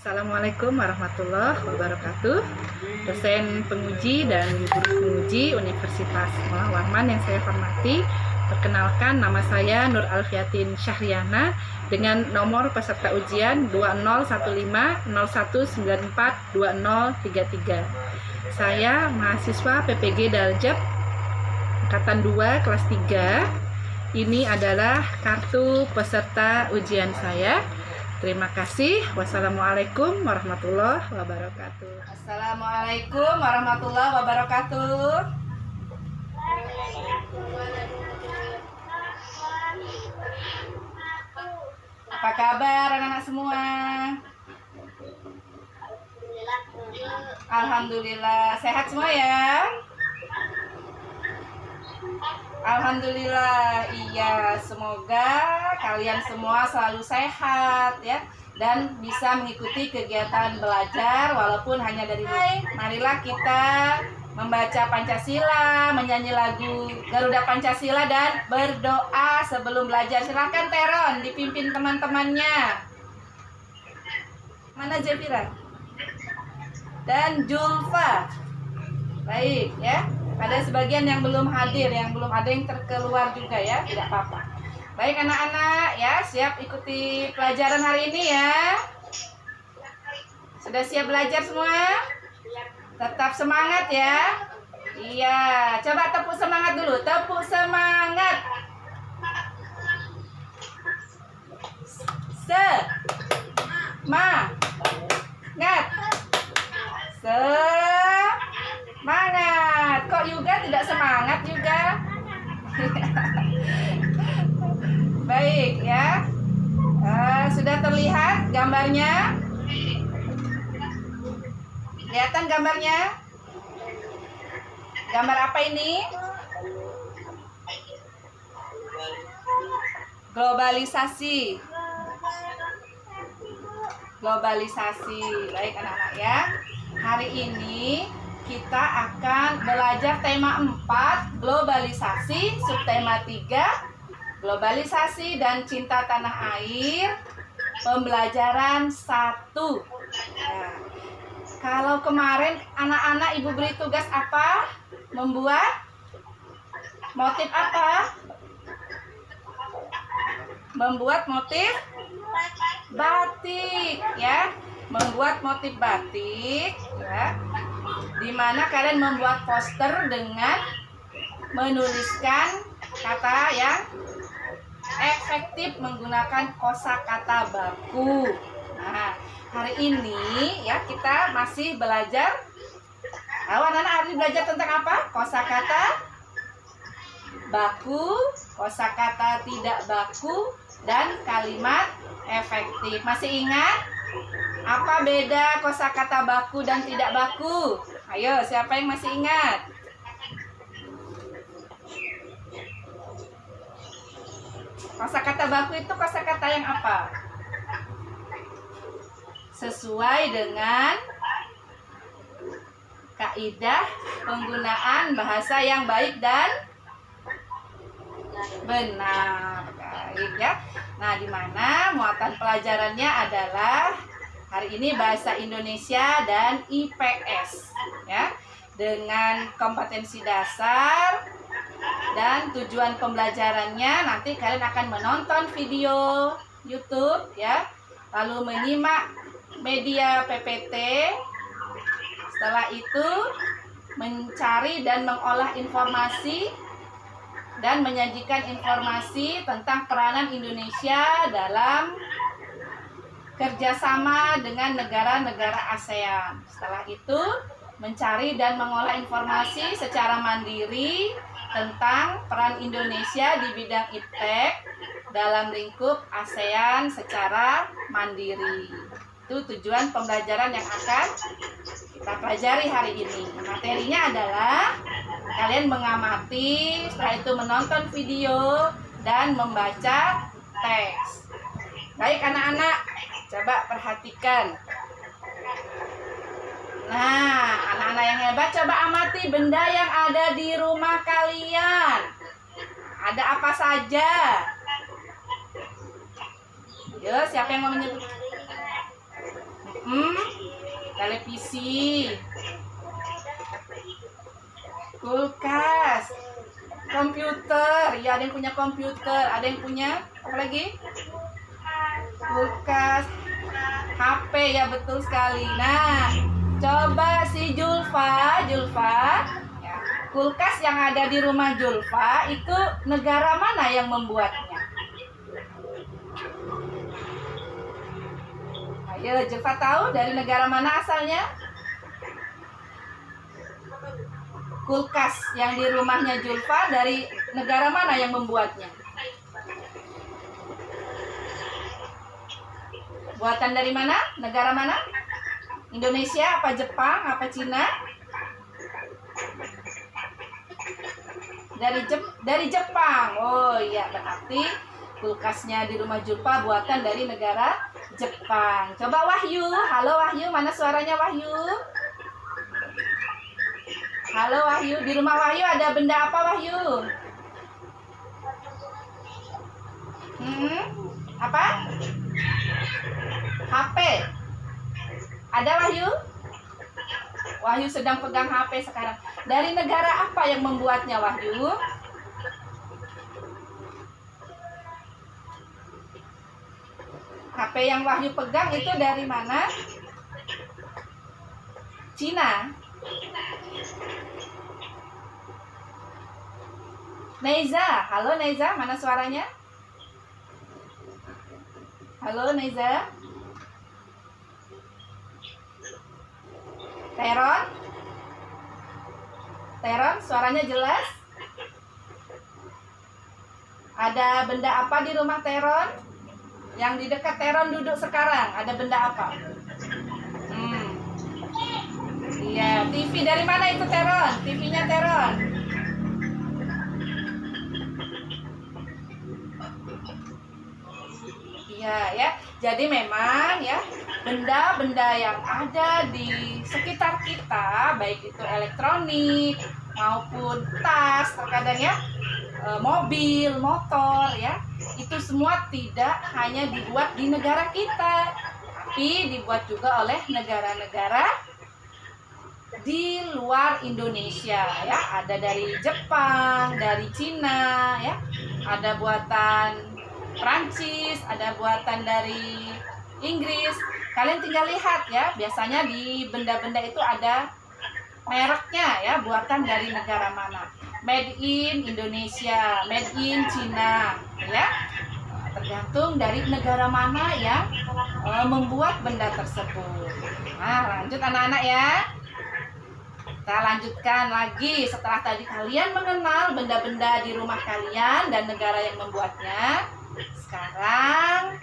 Assalamualaikum warahmatullahi wabarakatuh. Dosen penguji dan guru penguji Universitas Mola Warman yang saya hormati, perkenalkan nama saya Nur Alfiatin Syahriana dengan nomor peserta ujian 201501942033. Saya mahasiswa PPG Daljab Angkatan 2 kelas 3. Ini adalah kartu peserta ujian saya. Terima kasih. Wassalamualaikum warahmatullahi wabarakatuh. Assalamualaikum warahmatullahi wabarakatuh. Apa kabar anak-anak semua? Alhamdulillah. Sehat semua ya? Alhamdulillah, iya, semoga kalian semua selalu sehat ya dan bisa mengikuti kegiatan belajar walaupun hanya dari rumah. Marilah kita membaca Pancasila, menyanyi lagu Garuda Pancasila dan berdoa sebelum belajar. Silakan Teron dipimpin teman-temannya. Mana Jefira? Dan Julfa. Baik ya. Ada sebagian yang belum hadir, yang belum ada yang terkeluar juga ya, tidak apa-apa. Baik anak-anak ya, siap ikuti pelajaran hari ini ya. Sudah siap belajar semua? Tetap semangat ya. Iya, coba tepuk semangat dulu, tepuk semangat. Semangat. Semangat. Kok juga tidak semangat juga? Baik ya. Sudah terlihat gambarnya? Kelihatan gambarnya? Gambar apa ini? Globalisasi. Globalisasi. Baik anak-anak ya. Hari ini kita akan belajar tema 4, globalisasi, subtema 3, globalisasi dan cinta tanah air, pembelajaran 1. Nah, kalau kemarin anak-anak ibu beri tugas apa? Membuat motif apa? Membuat motif batik ya. Membuat motif batik ya. Dimana kalian membuat poster dengan menuliskan kata yang efektif menggunakan kosakata baku. Nah, hari ini ya kita masih belajar. Anak-anak hari ini belajar tentang apa? Kosakata baku, kosakata tidak baku, dan kalimat efektif. Masih ingat? Apa beda kosakata baku dan tidak baku? Ayo, siapa yang masih ingat? Kosakata baku itu kosakata yang apa? Sesuai dengan kaidah penggunaan bahasa yang baik dan benar. Baik ya. Nah, di mana muatan pelajarannya adalah hari ini bahasa Indonesia dan IPS ya. Dengan kompetensi dasar dan tujuan pembelajarannya nanti kalian akan menonton video YouTube ya. Lalu menyimak media PPT. Setelah itu mencari dan mengolah informasi dan menyajikan informasi tentang peranan Indonesia dalam kerjasama dengan negara-negara ASEAN. Setelah itu, mencari dan mengolah informasi secara mandiri tentang peran Indonesia di bidang iptek dalam lingkup ASEAN secara mandiri. Itu tujuan pembelajaran yang akan kita pelajari hari ini. Materinya adalah kalian mengamati, setelah itu menonton video dan membaca teks. Baik anak-anak, coba perhatikan. Nah, anak-anak yang hebat, coba amati benda yang ada di rumah kalian. Ada apa saja? Yo, siapa yang mau menyebut? televisi, kulkas, komputer. Ya, ada yang punya komputer, ada yang punya apa lagi? Kulkas, HP, ya betul sekali. Nah, coba si Julfa, ya, kulkas yang ada di rumah Julfa itu negara mana yang membuatnya? Ayo, Julfa tahu dari negara mana asalnya? Kulkas yang di rumahnya Julfa dari negara mana yang membuatnya? Buatan dari mana? Negara mana? Indonesia, apa Jepang, apa Cina? Dari Jepang. Oh iya, berarti kulkasnya di rumah Julfa buatan dari negara Jepang. Coba Wahyu. Halo Wahyu, mana suaranya Wahyu? Halo Wahyu, di rumah Wahyu ada benda apa Wahyu? Apa? HP. Ada Wahyu? Wahyu sedang pegang HP sekarang. Dari negara apa yang membuatnya Wahyu? HP yang Wahyu pegang itu dari mana? Cina. Neza, halo Neza, mana suaranya? Halo Neza. Teron, suaranya jelas? Ada benda apa di rumah Teron? Yang di dekat Teron duduk sekarang, ada benda apa? Iya, TV dari mana itu Teron? TV-nya Teron. Iya ya. Jadi memang ya, benda-benda yang ada di sekitar kita, baik itu elektronik maupun tas, terkadang ya mobil, motor ya, itu semua tidak hanya dibuat di negara kita, tapi dibuat juga oleh negara-negara di luar Indonesia ya. Ada dari Jepang, dari Cina ya, ada buatan Prancis, ada buatan dari Inggris. Kalian tinggal lihat ya, biasanya di benda-benda itu ada mereknya ya, buatan dari negara mana. Made in Indonesia, made in Cina ya. Tergantung dari negara mana yang membuat benda tersebut. Nah, lanjut anak-anak ya. Kita lanjutkan lagi. Setelah tadi kalian mengenal benda-benda di rumah kalian dan negara yang membuatnya, sekarang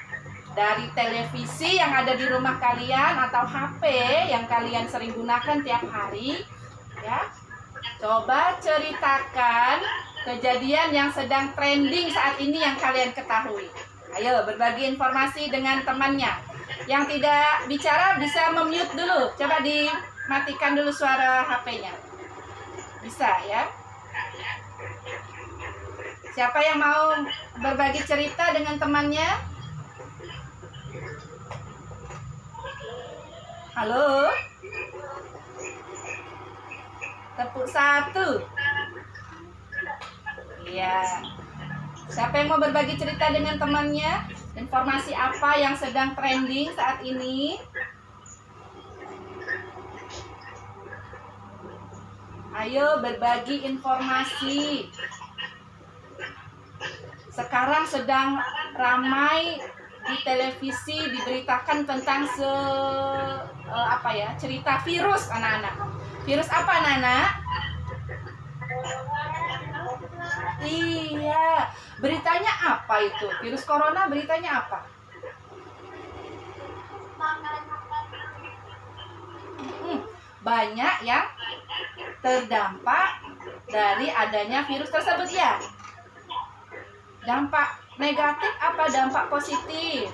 dari televisi yang ada di rumah kalian atau HP yang kalian sering gunakan tiap hari ya, coba ceritakan kejadian yang sedang trending saat ini yang kalian ketahui. Ayo berbagi informasi dengan temannya. Yang tidak bicara bisa mute dulu. Coba dimatikan dulu suara HP-nya. Bisa ya. Siapa yang mau berbagi cerita dengan temannya? Halo? Tepuk satu. Iya. Siapa yang mau berbagi cerita dengan temannya? Informasi apa yang sedang trending saat ini? Ayo berbagi informasi. Sekarang sedang ramai di televisi diberitakan tentang cerita virus anak-anak. Virus apa anak-anak? Iya, beritanya apa itu? Virus corona beritanya apa? Banyak yang terdampak dari adanya virus tersebut ya. Dampak negatif apa dampak positif?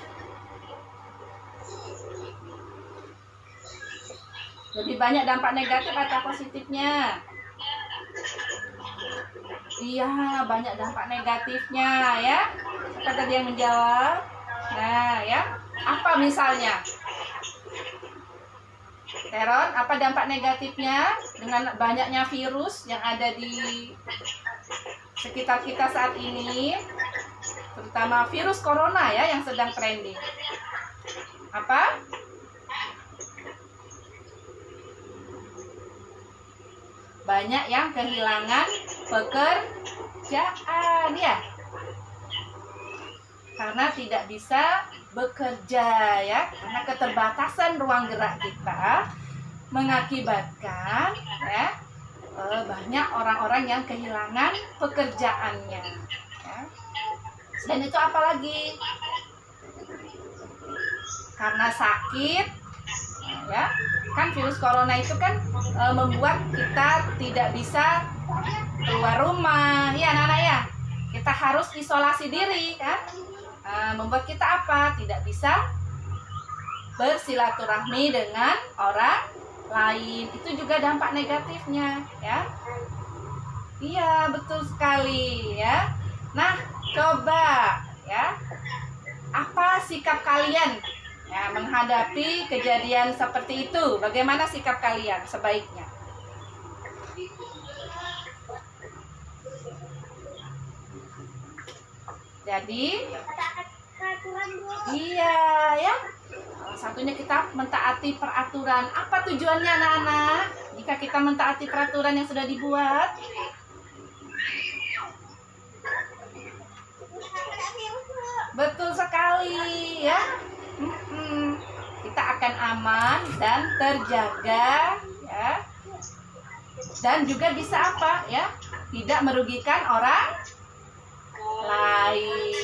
Lebih banyak dampak negatif atau positifnya? Iya, banyak dampak negatifnya ya. Siapa tadi yang menjawab? Nah ya, apa misalnya? Teron, apa dampak negatifnya dengan banyaknya virus yang ada di sekitar kita saat ini, terutama virus corona ya yang sedang trending? Apa? Banyak yang kehilangan pekerjaan ya, karena tidak bisa bekerja ya, karena keterbatasan ruang gerak kita mengakibatkan ya banyak orang-orang yang kehilangan pekerjaannya ya. Dan itu apalagi karena sakit ya, kan virus corona itu kan membuat kita tidak bisa keluar rumah ya anak-anak ya, kita harus isolasi diri kan, membuat kita apa, tidak bisa bersilaturahmi dengan orang lain. Itu juga dampak negatifnya ya. Iya, betul sekali ya. Nah, coba ya, apa sikap kalian ya menghadapi kejadian seperti itu? Bagaimana sikap kalian sebaiknya? Jadi iya ya, salah satunya kita mentaati peraturan. Apa tujuannya anak-anak jika kita mentaati peraturan yang sudah dibuat? Betul sekali ya. Kita akan aman dan terjaga ya. Dan juga bisa apa ya? Tidak merugikan orang lain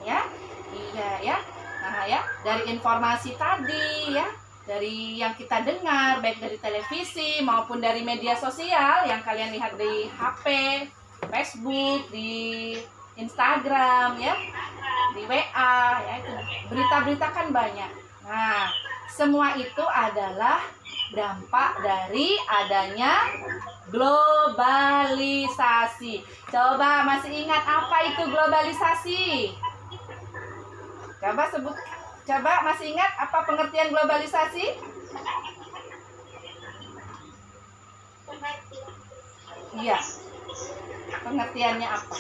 ya. Iya ya. Nah ya, dari informasi tadi ya, dari yang kita dengar baik dari televisi maupun dari media sosial yang kalian lihat di HP, Facebook, di Instagram ya, di WA ya, itu berita-berita kan banyak. Nah, semua itu adalah dampak dari adanya globalisasi. Coba masih ingat apa itu globalisasi? Coba sebut, coba masih ingat apa pengertian globalisasi? Iya. Pengertiannya apa?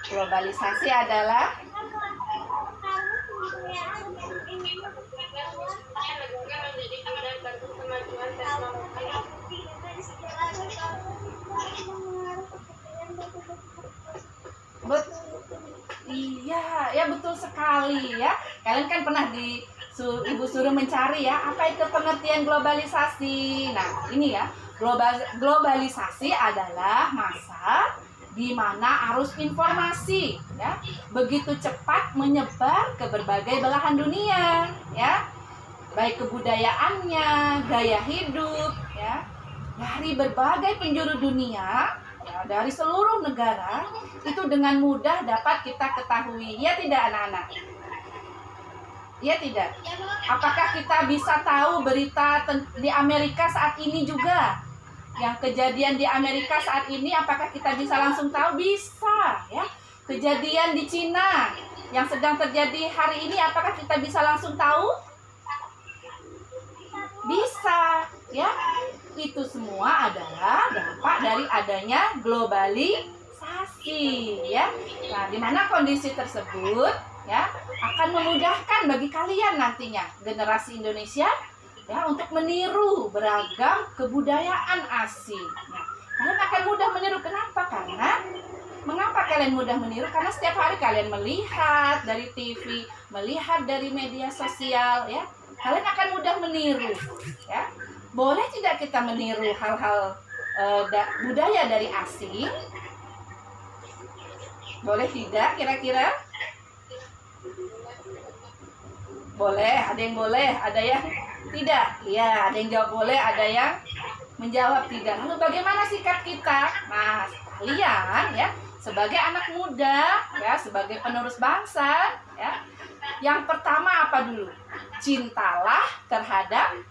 Globalisasi adalah iya, ya betul sekali ya. Kalian kan pernah Ibu suruh mencari ya, apa itu pengertian globalisasi. Nah, ini ya, globalisasi adalah masa di mana arus informasi ya begitu cepat menyebar ke berbagai belahan dunia ya, baik kebudayaannya, gaya hidup ya, dari berbagai penjuru dunia ya, dari seluruh negara itu dengan mudah dapat kita ketahui. Ya tidak anak-anak? Ya tidak? Apakah kita bisa tahu berita di Amerika saat ini juga? Yang kejadian di Amerika saat ini, apakah kita bisa langsung tahu? Bisa ya. Kejadian di Cina yang sedang terjadi hari ini, apakah kita bisa langsung tahu? Bisa ya. Itu semua adalah dampak dari adanya globalisasi ya. Nah, di mana kondisi tersebut ya akan memudahkan bagi kalian nantinya generasi Indonesia ya untuk meniru beragam kebudayaan asing. Nah, kalian akan mudah meniru. Kenapa? Karena mengapa kalian mudah meniru? Karena setiap hari kalian melihat dari TV, melihat dari media sosial ya. Kalian akan mudah meniru ya. Boleh tidak kita meniru hal-hal budaya dari asing? Boleh tidak kira-kira? Boleh, ada yang boleh, ada yang tidak. Ya, ada yang jawab boleh, ada yang menjawab tidak. Lalu bagaimana sikap kita? Nah, kalian ya sebagai anak muda ya, sebagai penerus bangsa ya, yang pertama apa dulu? Cintalah terhadap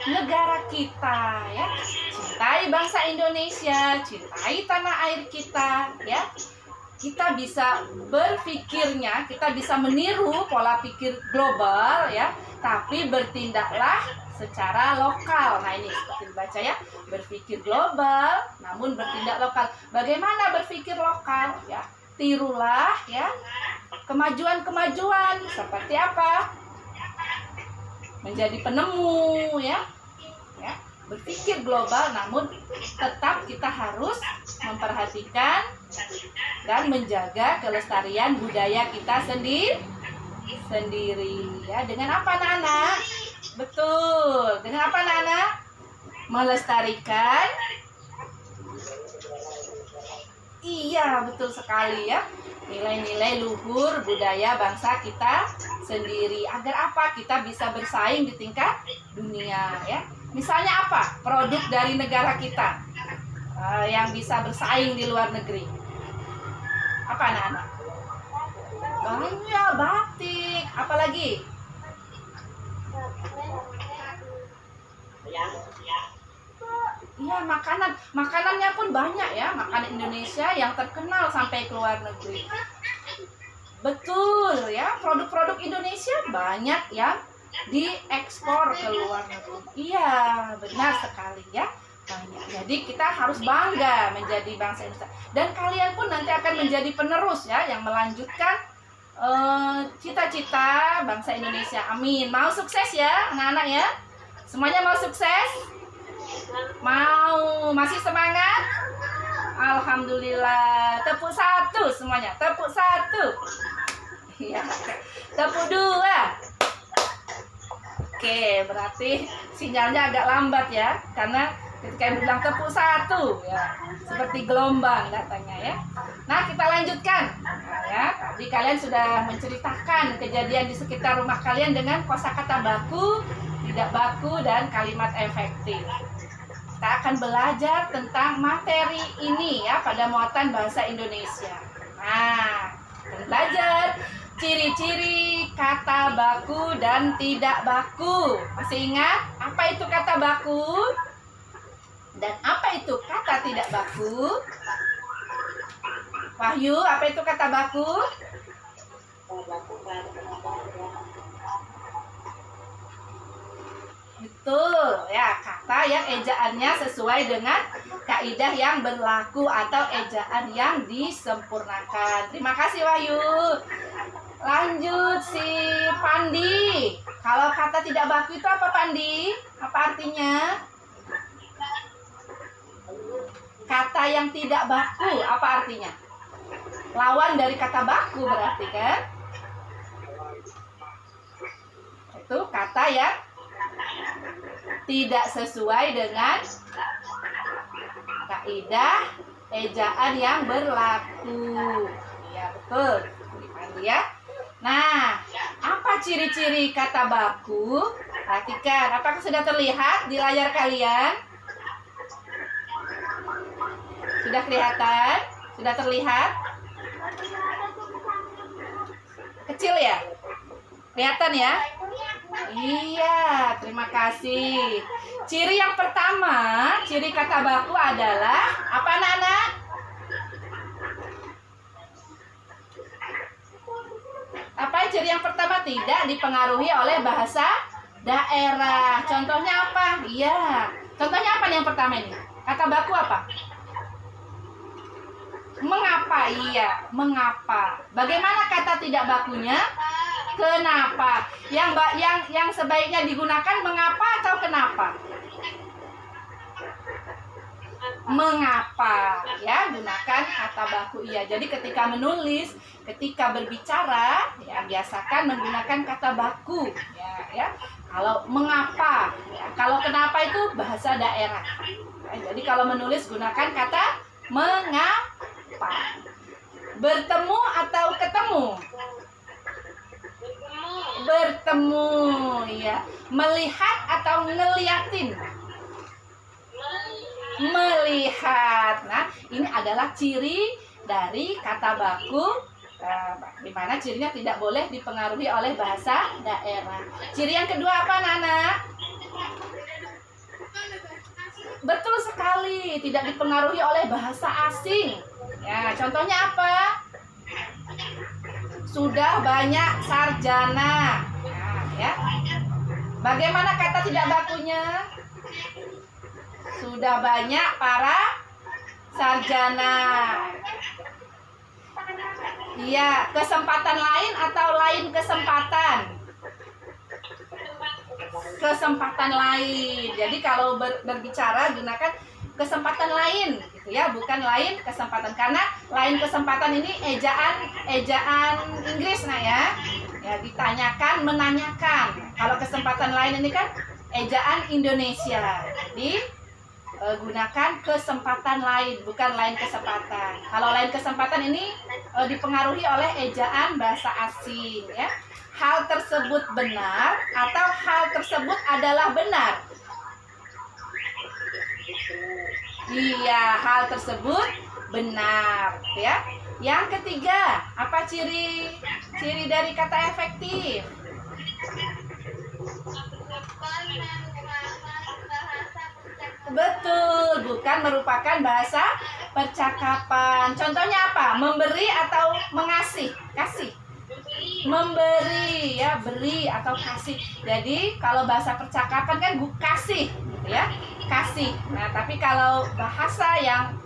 negara kita ya. Cintai bangsa Indonesia, cintai tanah air kita ya. kita bisa berpikirnya, kita bisa meniru pola pikir global ya, tapi bertindaklah secara lokal. Nah ini seperti dibaca ya, berpikir global namun bertindak lokal. Bagaimana berpikir lokal ya? Tirulah ya kemajuan-kemajuan seperti apa? Menjadi penemu ya. Berpikir global namun tetap kita harus memperhatikan dan menjaga kelestarian budaya kita sendiri ya. Dengan apa anak-anak? Betul, dengan apa anak-anak? Melestarikan. Iya, betul sekali ya. Nilai-nilai luhur budaya bangsa kita sendiri. Agar apa? Kita bisa bersaing di tingkat dunia ya. Misalnya apa? Produk dari negara kita yang bisa bersaing di luar negeri. Apa anak-anak? Banyak, batik. Apalagi? Iya, makanan. Makanannya pun banyak ya. Makanan Indonesia yang terkenal sampai ke luar negeri. Betul ya. Produk-produk Indonesia banyak yang diekspor ke luar negeri. Iya, benar sekali ya. Banyak. Jadi kita harus bangga menjadi bangsa Indonesia. Dan kalian pun nanti akan menjadi penerus ya, yang melanjutkan cita-cita bangsa Indonesia. Amin. Mau sukses ya anak-anak ya? Semuanya mau sukses? Mau? Masih semangat? Alhamdulillah. Tepuk satu semuanya. Tepuk satu. Iya. Tepuk dua. Oke, berarti sinyalnya agak lambat ya, karena ketika bilang tepuk satu ya, seperti gelombang datangnya ya. Nah, kita lanjutkan ya. Tadi kalian sudah menceritakan kejadian di sekitar rumah kalian dengan kosakata baku, tidak baku, dan kalimat efektif. Kita akan belajar tentang materi ini ya pada muatan bahasa Indonesia. Nah, kita belajar ciri-ciri kata baku dan tidak baku. Masih ingat apa itu kata baku? Dan apa itu kata tidak baku? Wahyu, apa itu kata baku? Betul ya, kata yang ejaannya sesuai dengan kaidah yang berlaku atau ejaan yang disempurnakan. Terima kasih Wahyu. Lanjut si Pandi. Kalau kata tidak baku itu apa Pandi? Apa artinya? Kata yang tidak baku apa artinya? Lawan dari kata baku berarti kan? Itu kata yang tidak sesuai dengan kaidah ejaan yang berlaku. Ya betul. Ya. Nah, apa ciri-ciri kata baku? Perhatikan, apakah sudah terlihat di layar kalian? Sudah kelihatan? Sudah terlihat? Kecil ya? Kelihatan ya? Iya, terima kasih. Ciri yang pertama, ciri kata baku adalah apa anak-anak? Apa ciri yang pertama? Tidak dipengaruhi oleh bahasa daerah. Contohnya apa? Iya. Contohnya apa nih yang pertama ini? Kata baku apa? Mengapa? Iya, mengapa. Bagaimana kata tidak bakunya? Kenapa? Yang sebaiknya digunakan mengapa atau kenapa? Mengapa ya, gunakan kata baku iya. Jadi ketika menulis, ketika berbicara ya biasakan menggunakan kata baku ya. Kalau mengapa ya, kalau kenapa itu bahasa daerah ya, jadi kalau menulis gunakan kata mengapa. Bertemu atau ketemu? Bertemu ya. Melihat atau ngeliatin? Melihat. Nah, ini adalah ciri dari kata baku di mana cirinya tidak boleh dipengaruhi oleh bahasa daerah. Ciri yang kedua apa, anak-anak? Betul sekali, tidak dipengaruhi oleh bahasa asing. Ya, contohnya apa? sudah banyak sarjana. Nah, ya. Bagaimana kata tidak bakunya? Sudah banyak para sarjana. Iya, kesempatan lain atau lain kesempatan? Kesempatan lain. Jadi kalau berbicara gunakan kesempatan lain gitu ya, bukan lain kesempatan, karena lain kesempatan ini ejaan Inggris nah ya. Ya, ditanyakan, menanyakan. Kalau kesempatan lain ini kan ejaan Indonesia. Jadi gunakan kesempatan lain, bukan lain kesempatan. Kalau lain kesempatan ini dipengaruhi oleh ejaan bahasa asing ya. Hal tersebut benar atau hal tersebut adalah benar. Iya, hal tersebut benar ya. Yang ketiga, apa ciri dari kata efektif? Betul, bukan merupakan bahasa percakapan. Contohnya apa? Memberi atau mengasih? Kasih. Memberi ya, beri atau kasih. Jadi kalau bahasa percakapan kan kasih gitu ya. Kasih. Nah, tapi kalau bahasa yang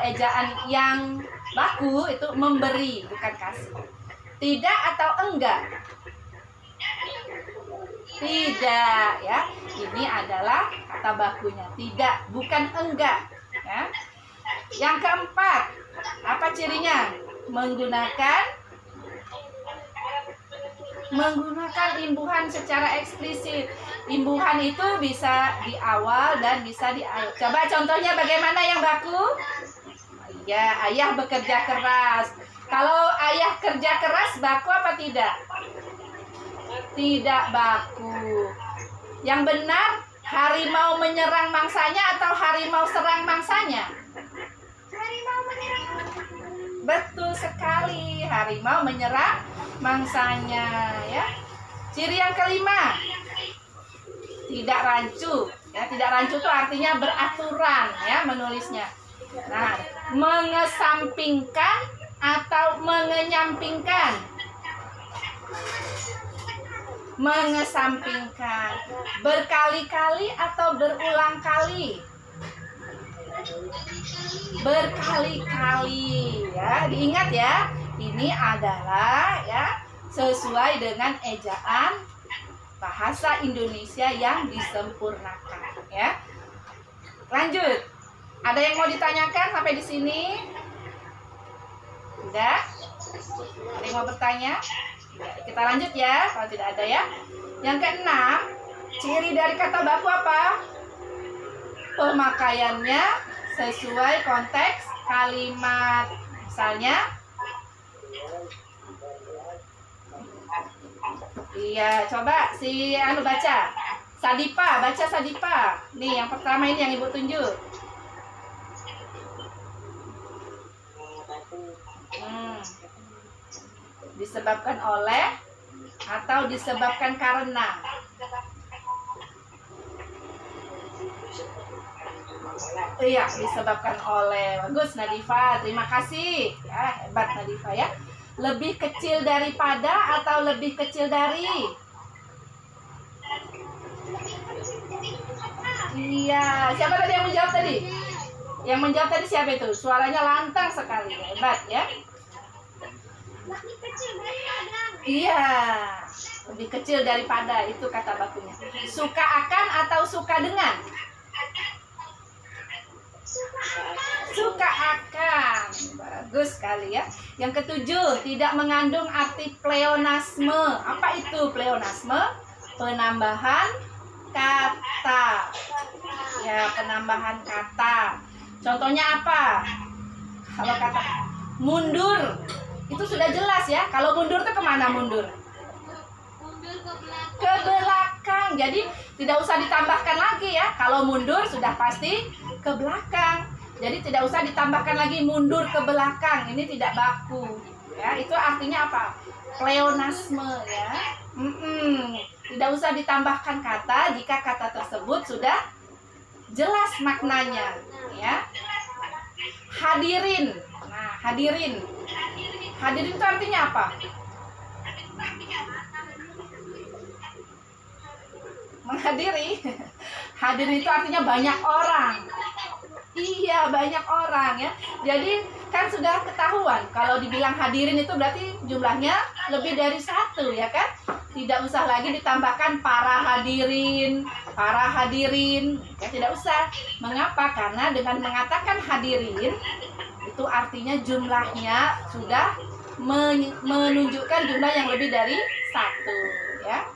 ejaan yang baku itu memberi, bukan kasih. Tidak atau enggak? Tidak ya. Ini adalah kata bakunya. Tidak, bukan enggak ya. Yang keempat, apa cirinya? Menggunakan imbuhan secara eksplisit. Imbuhan itu bisa di awal dan bisa di akhir. Coba contohnya bagaimana yang baku? Ya, ayah bekerja keras. Kalau ayah kerja keras baku apa tidak? Tidak baku. Yang benar, harimau menyerang mangsanya atau harimau serang mangsanya? Harimau menyerang. Betul sekali, harimau menyerang mangsanya ya. Ciri yang kelima, tidak rancu. Ya, tidak rancu itu artinya beraturan ya menulisnya. Nah, mengesampingkan atau mengenyampingkan? Mengesampingkan. Berkali-kali atau berulang kali? Berkali-kali ya. Diingat ya, ini adalah ya sesuai dengan ejaan bahasa Indonesia yang disempurnakan ya. Lanjut. Ada yang mau ditanyakan sampai di sini? Tidak? Ada yang mau bertanya? Kita lanjut ya, kalau tidak ada ya. Yang keenam, ciri dari kata baku apa? Pemakaiannya sesuai konteks kalimat. Misalnya, iya, coba si anu baca. Sadipa, baca Sadipa. Nih, yang pertama ini yang Ibu tunjuk. Disebabkan oleh atau disebabkan karena? Iya, disebabkan oleh. Bagus Nadifa, terima kasih ya, hebat Nadifa ya. Lebih kecil daripada atau lebih kecil dari? Iya, siapa tadi yang menjawab tadi? Yang menjawab tadi siapa itu? Suaranya lantang sekali, hebat ya. Lebih kecil daripada. Iya, lebih kecil daripada, itu kata bakunya. Suka akan atau suka dengan? Suka akan. Bagus sekali ya. Yang ketujuh, tidak mengandung arti pleonasme. Apa itu pleonasme? Penambahan kata. Ya, penambahan kata. Contohnya apa? Kalau kata mundur, itu sudah jelas ya. Kalau mundur itu kemana mundur? Mundur ke belakang. Jadi tidak usah ditambahkan lagi ya. Kalau mundur sudah pasti ke belakang. Jadi tidak usah ditambahkan lagi mundur ke belakang. Ini tidak baku. Ya, itu artinya apa? Pleonasme ya. Tidak usah ditambahkan kata jika kata tersebut sudah jelas maknanya ya. Hadirin. Nah, hadirin. Hadirin itu artinya apa? Menghadiri. Hadirin itu artinya banyak orang. Iya, banyak orang ya. Jadi kan sudah ketahuan kalau dibilang hadirin itu berarti jumlahnya lebih dari satu ya kan. Tidak usah lagi ditambahkan para hadirin ya, tidak usah. Mengapa? Karena dengan mengatakan hadirin itu artinya jumlahnya sudah menunjukkan jumlah yang lebih dari satu ya.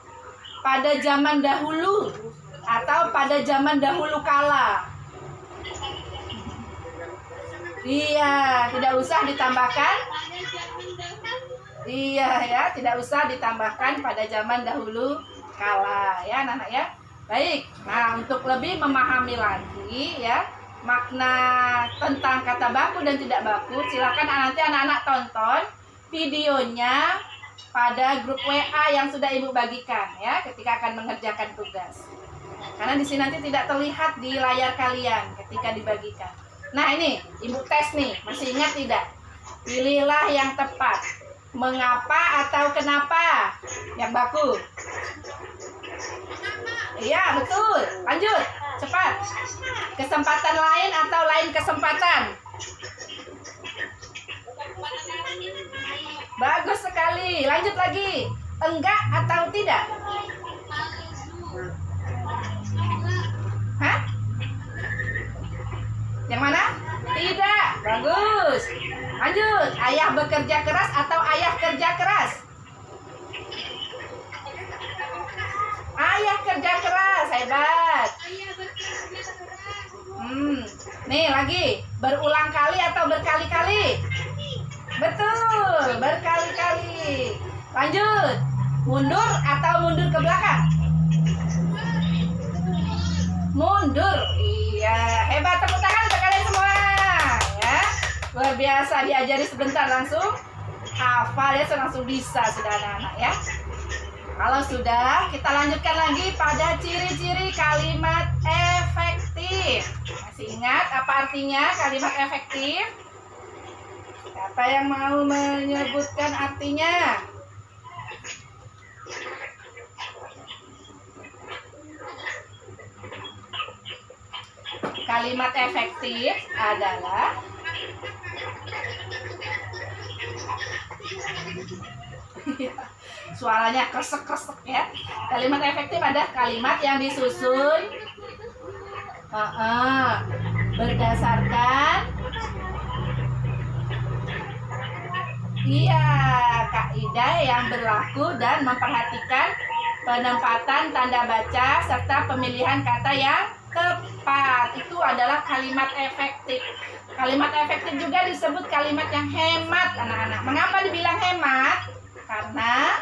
Pada zaman dahulu atau pada zaman dahulu kala. Iya, tidak usah ditambahkan. Iya ya, tidak usah ditambahkan pada zaman dahulu kala ya anak-anak ya. Baik, nah untuk lebih memahami lagi ya makna tentang kata baku dan tidak baku, silakan nanti anak-anak tonton videonya pada grup WA yang sudah Ibu bagikan ya ketika akan mengerjakan tugas. Karena di sini nanti tidak terlihat di layar kalian ketika dibagikan. Nah ini Ibu tes nih, masih ingat tidak? Pilihlah yang tepat. Mengapa atau kenapa? Yang baku. Iya betul. Lanjut, cepat. Kesempatan lain atau lain kesempatan? Bagus sekali. Lanjut lagi. Enggak atau tidak? Hah? Yang mana? Tidak. Bagus. Lanjut. Ayah bekerja keras atau ayah kerja keras? Ayah kerja keras. Hebat. Nih lagi. Berulang kali atau berkali-kali? Betul. Berkali-kali. Lanjut. Mundur atau mundur ke belakang? Mundur. Iya. Hebat. Tepuk tangan untuk kalian semua. Ya. Luar biasa, diajari sebentar langsung hafal ya, langsung bisa sudah anak-anak ya. Kalau sudah, kita lanjutkan lagi pada ciri-ciri kalimat efektif. Masih ingat apa artinya kalimat efektif? Siapa yang mau menyebutkan artinya? Kalimat efektif adalah suaranya kresek-kresek ya. Kalimat efektif adalah kalimat yang disusun berdasarkan kaidah yang berlaku dan memperhatikan penempatan tanda baca serta pemilihan kata yang tepat. Itu adalah kalimat efektif. Kalimat efektif juga disebut kalimat yang hemat anak-anak. Mengapa dibilang hemat? Karena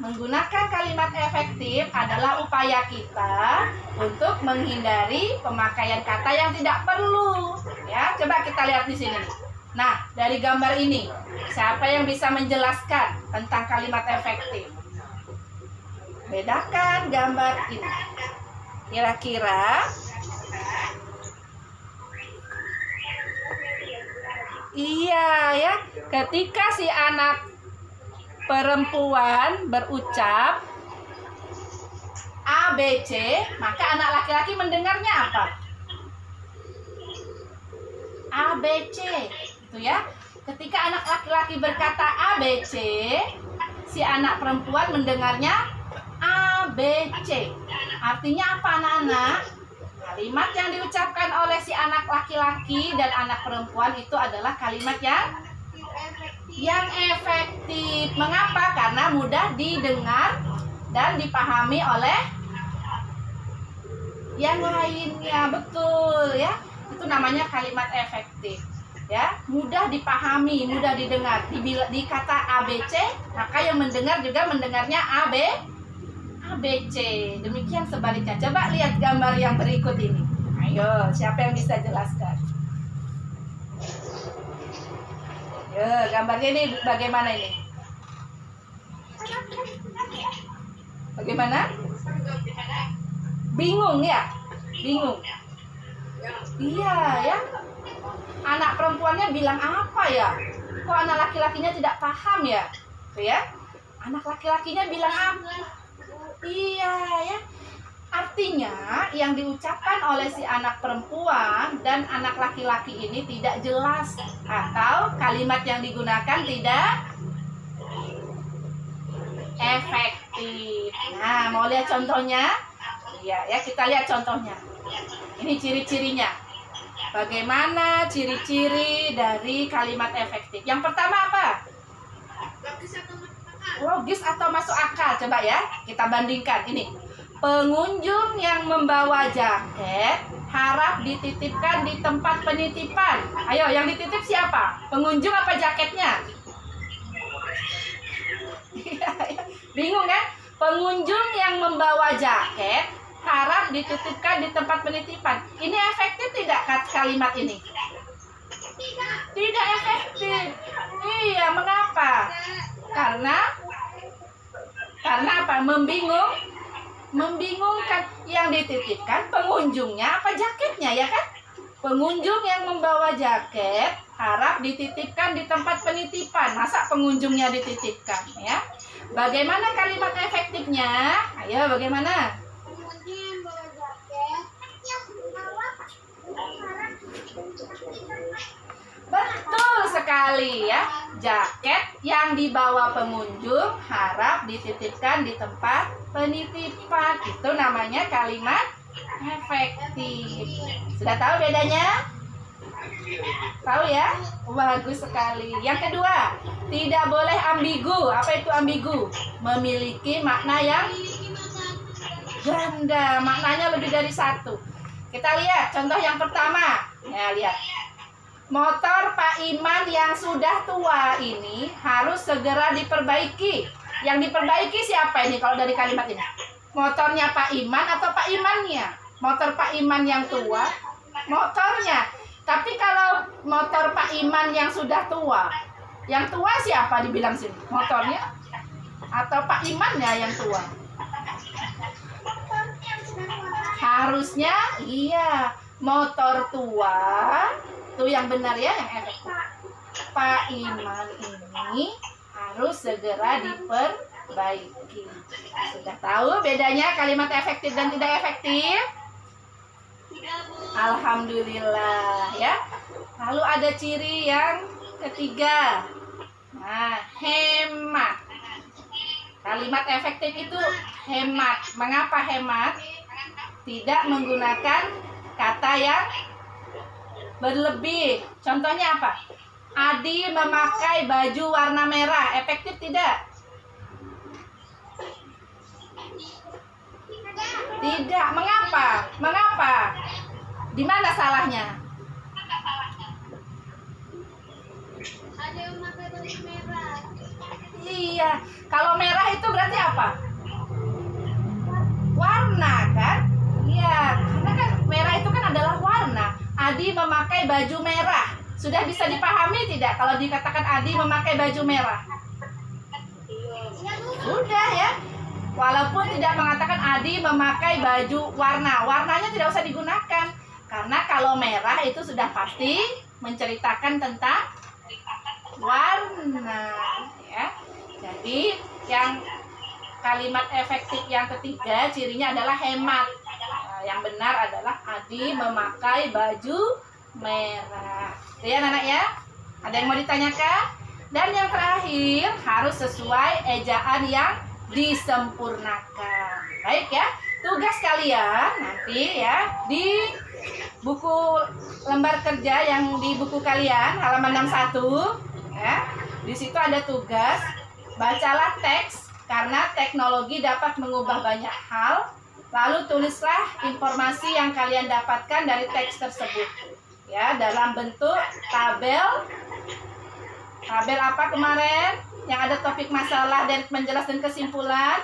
menggunakan kalimat efektif adalah upaya kita untuk menghindari pemakaian kata yang tidak perlu. Ya, coba kita lihat di sini. Nah, dari gambar ini, siapa yang bisa menjelaskan tentang kalimat efektif? Bedakan gambar ini. Kira-kira iya ya, ketika si anak perempuan berucap A, B, C, maka anak laki-laki mendengarnya apa? A, B, C, gitu ya. Ketika anak laki-laki berkata A, B, C, si anak perempuan mendengarnya A, B, C. Artinya apa anak-anak? Kalimat yang diucapkan oleh si anak laki-laki dan anak perempuan itu adalah kalimat yang efektif. Mengapa? Karena mudah didengar dan dipahami oleh yang lainnya. Betul ya. Itu namanya kalimat efektif. Ya, mudah dipahami, mudah didengar. Di kata A, B, C, maka yang mendengar juga mendengarnya A, B, C. Demikian sebaliknya. Coba lihat gambar yang berikut ini. Ayo, siapa yang bisa jelaskan? Ya, gambarnya ini bagaimana ini? Bagaimana? Bingung ya? Bingung. Iya ya. Anak perempuannya bilang apa ya? Kok anak laki-lakinya tidak paham ya? Tuh ya. Anak laki-lakinya bilang apa? Iya ya. Artinya yang diucapkan oleh si anak perempuan dan anak laki-laki ini tidak jelas, atau kalimat yang digunakan tidak efektif. Nah, mau lihat contohnya? Iya ya, kita lihat contohnya. Ini ciri-cirinya. Bagaimana ciri-ciri dari kalimat efektif? Yang pertama apa? Logis atau masuk akal. Coba ya, kita bandingkan ini. Pengunjung yang membawa jaket harap dititipkan di tempat penitipan. Ayo, yang dititip siapa? Pengunjung apa jaketnya? Bingung kan? Pengunjung yang membawa jaket harap dititipkan di tempat penitipan. Ini efektif tidak kalimat ini? Tidak efektif. Iya, mengapa? Karena apa? Membingungkan. Yang dititipkan pengunjungnya apa jaketnya, ya kan? Pengunjung yang membawa jaket harap dititipkan di tempat penitipan. Masa pengunjungnya dititipkan, ya? Bagaimana kalimat efektifnya? Ayo, bagaimana? Pengunjung yang membawa jaket Betul sekali ya. Jaket yang dibawa pengunjung harap dititipkan di tempat penitipan. Itu namanya kalimat efektif. Sudah tahu bedanya? Tahu ya? Bagus sekali. Yang kedua, tidak boleh ambigu. Apa itu ambigu? Memiliki makna yang ganda. Maknanya lebih dari satu. Kita lihat contoh yang pertama. Ya, lihat. Motor Pak Iman yang sudah tua ini harus segera diperbaiki. Yang diperbaiki siapa ini kalau dari kalimat ini? Motornya Pak Iman atau Pak Imannya? Motor Pak Iman yang tua, motornya. Tapi kalau motor Pak Iman yang sudah tua, yang tua siapa dibilang sini? Motornya atau Pak Imannya yang tua? Harusnya iya, motor tua. Itu yang benar ya, yang efektif. Pak Iman ini harus segera diperbaiki. Sudah tahu bedanya kalimat efektif dan tidak efektif? Alhamdulillah ya. Lalu ada ciri yang ketiga. Nah, hemat. Kalimat efektif itu hemat. Mengapa hemat? Tidak menggunakan kata yang berlebih. Contohnya apa? Adi memakai baju warna merah. Efektif tidak? Tidak. Mengapa? Mengapa? Di mana salahnya? Ada yang memakai baju merah. Iya. Kalau merah itu berarti apa? Warna kan? Iya. Karena kan merah itu kan adalah warna. Adi memakai baju merah. Sudah bisa dipahami tidak kalau dikatakan Adi memakai baju merah? Sudah ya. Walaupun tidak mengatakan Adi memakai baju warna. Warnanya tidak usah digunakan. Karena kalau merah itu sudah pasti menceritakan tentang warna. Ya. Jadi yang kalimat efektif yang ketiga cirinya adalah hemat. Yang benar adalah Adi memakai baju merah. Itu ya anak ya. Ada yang mau ditanyakan? Dan yang terakhir harus sesuai ejaan yang disempurnakan. Baik ya. Tugas kalian nanti ya di buku lembar kerja yang di buku kalian halaman 61 ya. Di situ ada tugas bacalah teks karena teknologi dapat mengubah banyak hal. Lalu tulislah informasi yang kalian dapatkan dari teks tersebut ya dalam bentuk tabel. Tabel apa kemarin? Yang ada topik masalah dan menjelaskan kesimpulan.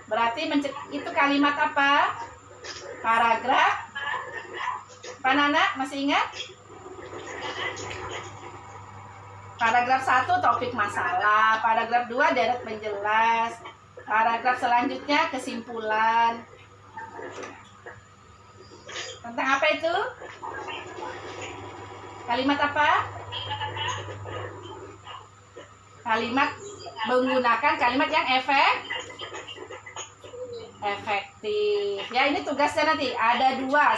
Berarti itu kalimat apa? Paragraf. Apa Nana? Masih ingat? Paragraf 1 topik masalah. Paragraf 2 deret penjelas. Paragraf selanjutnya kesimpulan. Tentang apa itu? Kalimat apa? Kalimat menggunakan kalimat yang efektif. Ya, ini tugasnya nanti ada dua.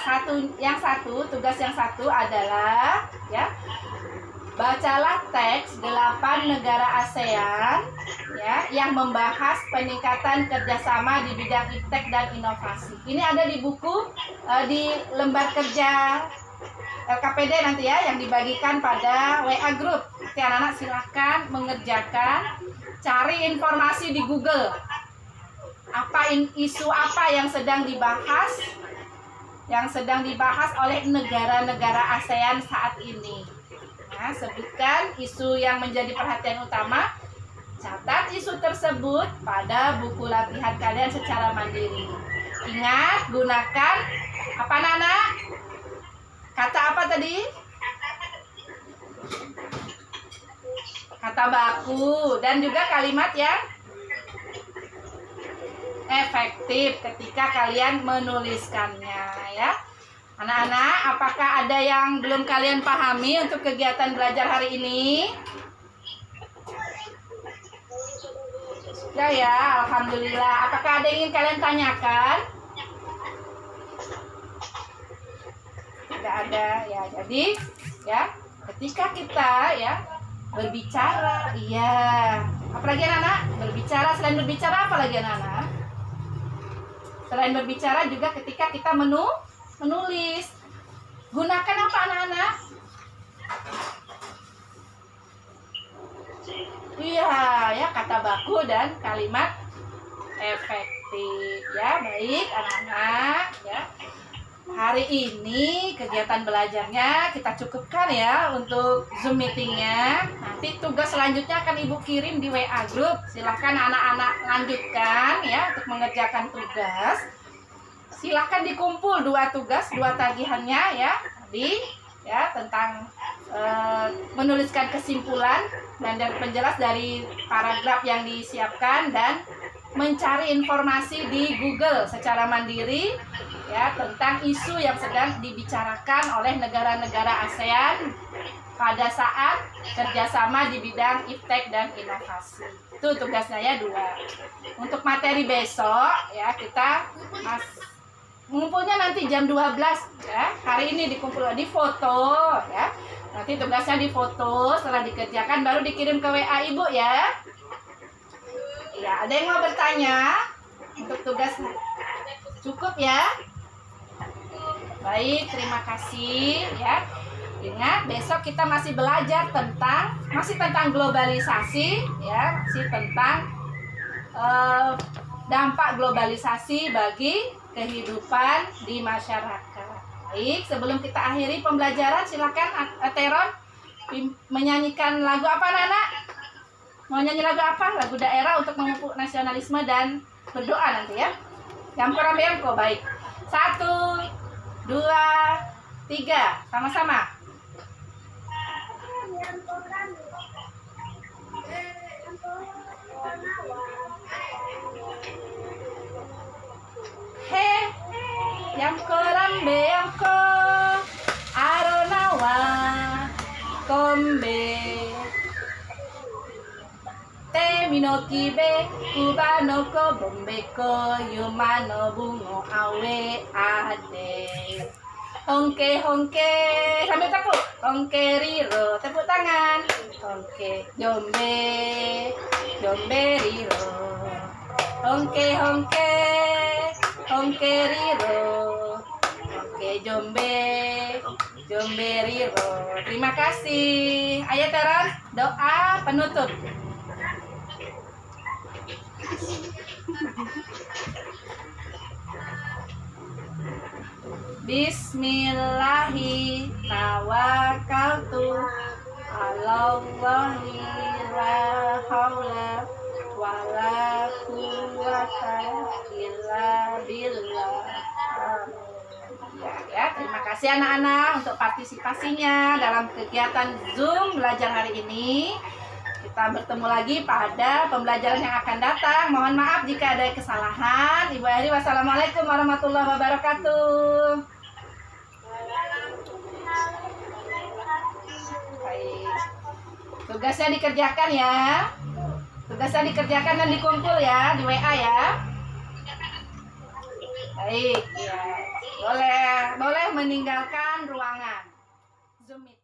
Tugas yang satu adalah ya, bacalah teks 8 negara ASEAN ya yang membahas peningkatan kerjasama di bidang iptek dan inovasi. Ini ada di buku di lembar kerja LKPD nanti ya, yang dibagikan pada WA group. Nanti anak-anak silahkan mengerjakan, cari informasi di Google. Isu apa yang sedang dibahas oleh negara-negara ASEAN saat ini. Nah, sebutkan isu yang menjadi perhatian utama. Catat isu tersebut pada buku latihan kalian secara mandiri. Ingat, gunakan apa Nana? Kata apa tadi? Kata baku dan juga kalimat yang efektif ketika kalian menuliskannya ya. Anak-anak, apakah ada yang belum kalian pahami untuk kegiatan belajar hari ini? Sudah ya, alhamdulillah. Apakah ada yang ingin kalian tanyakan? Tidak ada ya. Jadi ya, ketika kita ya berbicara, iya. Apalagi anak-anak? Berbicara, selain berbicara apa lagi anak-anak? Selain berbicara juga ketika kita menulis. Gunakan apa anak-anak? Iya ya, kata baku dan kalimat efektif ya. Baik anak-anak ya. Hari ini kegiatan belajarnya kita cukupkan ya untuk Zoom meetingnya. Nanti tugas selanjutnya akan Ibu kirim di WA group. Silahkan anak-anak lanjutkan ya untuk mengerjakan tugas. Silahkan dikumpul 2 tugas, 2 tagihannya ya. Tadi ya tentang menuliskan kesimpulan dan penjelas dari paragraf yang disiapkan dan mencari informasi di Google secara mandiri ya tentang isu yang sedang dibicarakan oleh negara-negara ASEAN pada saat kerjasama di bidang iptek dan inovasi. Itu tugasnya ya 2. Untuk materi besok ya kita ngumpulnya nanti jam 12 ya. Hari ini dikumpul di foto ya. Nanti tugasnya difoto, setelah dikerjakan baru dikirim ke WA Ibu ya. Ya, ada yang mau bertanya untuk tugas cukup ya? Baik, terima kasih ya. Ingat, besok kita masih belajar tentang globalisasi ya, masih tentang dampak globalisasi bagi kehidupan di masyarakat. Baik, sebelum kita akhiri pembelajaran, silakan Teron menyanyikan lagu apa anak-anak? Mau nyanyi lagu apa? Lagu daerah untuk memupuk nasionalisme dan berdoa nanti ya. Jamkoran Bemko, baik. 1, 2, 3, sama-sama. He, Jamkoran Bemko, Aronawa, Kombe. Minokibe kubanoko bombeko yumano bungo awe ade. Hongke hongke sambil tepuk. Hongke riro tepuk tangan. Hongke jombe jombe riro. Hongke hongke hongke riro. Hongke jombe jombe riro. Terima kasih. Ayo Teron, doa penutup. Bismillahi tawakkaltu alallahi la haula wala quwwata illa billah. Ya, terima kasih anak-anak untuk partisipasinya dalam kegiatan Zoom belajar hari ini. Kita bertemu lagi pada pembelajaran yang akan datang. Mohon maaf jika ada kesalahan. Ibu Eri, wassalamualaikum warahmatullahi wabarakatuh. Baik. Tugasnya dikerjakan ya. Tugasnya dikerjakan dan dikumpul ya, di WA ya. Baik, ya. Boleh meninggalkan ruangan. Zoom meeting.